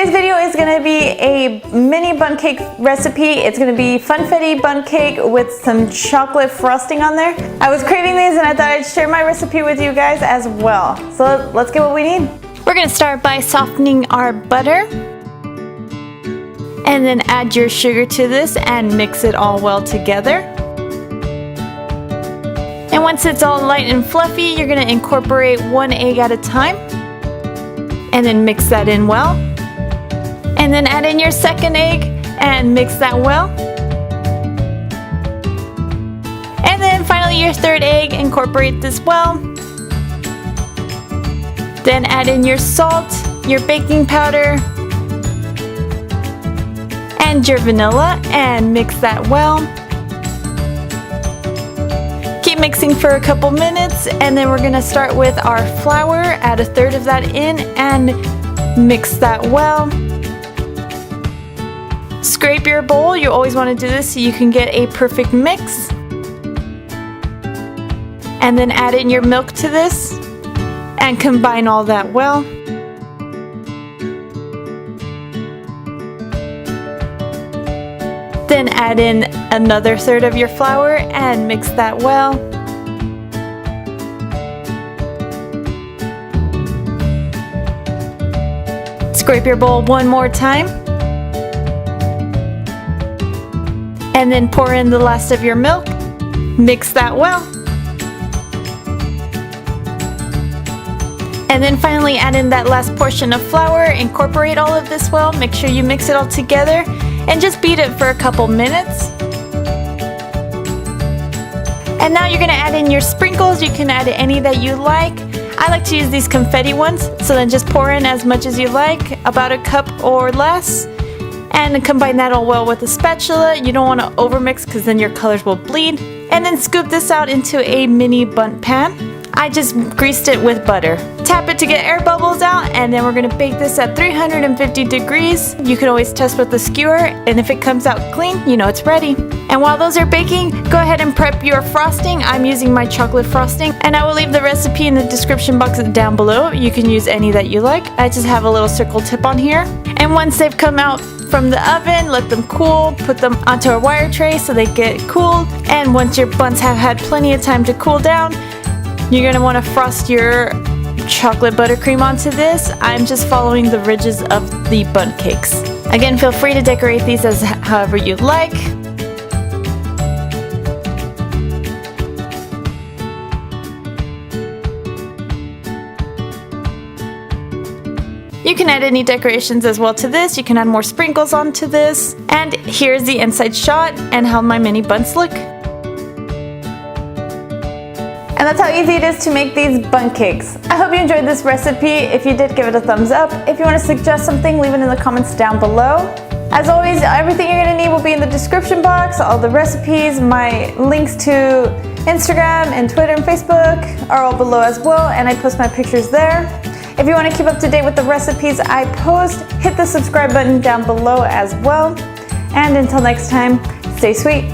Today's video is going to be a mini bundt cake recipe. It's going to be funfetti bundt cake with some chocolate frosting on there. I was craving these and I thought I'd share my recipe with you guys as well. So let's get what we need. We're going to start by softening our butter. And then add your sugar to this and mix it all well together. And once it's all light and fluffy, you're going to incorporate 1 egg at a time. And then mix that in well. And then add in your second egg and mix that well. And then finally your third egg, incorporate this well. Then add in your salt, your baking powder, and your vanilla and mix that well. Keep mixing for a couple minutes and then we're going to start with our flour. Add 1/3 of that in and mix that well. Scrape your bowl. You always want to do this so you can get a perfect mix. And then add in your milk to this and combine all that well. Then add in another 1/3 of your flour and mix that well. Scrape your bowl one more time. And then pour in the last of your milk. Mix that well. And then finally add in that last portion of flour. Incorporate all of this well. Make sure you mix it all together. And just beat it for a couple minutes. And now you're going to add in your sprinkles. You can add any that you like. I like to use these confetti ones. So then just pour in as much as you like, about a cup or less. And combine that all well with a spatula. You don't want to overmix because then your colors will bleed. And then scoop this out into a mini bundt pan. I just greased it with butter. Tap it to get air bubbles out and then we're going to bake this at 350 degrees. You can always test with the skewer and if it comes out clean, you know it's ready. And while those are baking, go ahead and prep your frosting. I'm using my chocolate frosting and I will leave the recipe in the description box down below. You can use any that you like. I just have a little circle tip on here. And once they've come out from the oven, let them cool, put them onto a wire tray so they get cooled. And once your buns have had plenty of time to cool down, you're going to want to frost your chocolate buttercream onto this. I'm just following the ridges of the bundt cakes. Again, feel free to decorate these as however you like. You can add any decorations as well to this. You can add more sprinkles onto this. And here's the inside shot and how my mini bunts look. And that's how easy it is to make these bundt cakes. I hope you enjoyed this recipe. If you did, give it a thumbs up. If you want to suggest something, leave it in the comments down below. As always, everything you're going to need will be in the description box. All the recipes, my links to Instagram and Twitter and Facebook are all below as well, and I post my pictures there. If you want to keep up to date with the recipes I post, hit the subscribe button down below as well. And until next time, stay sweet.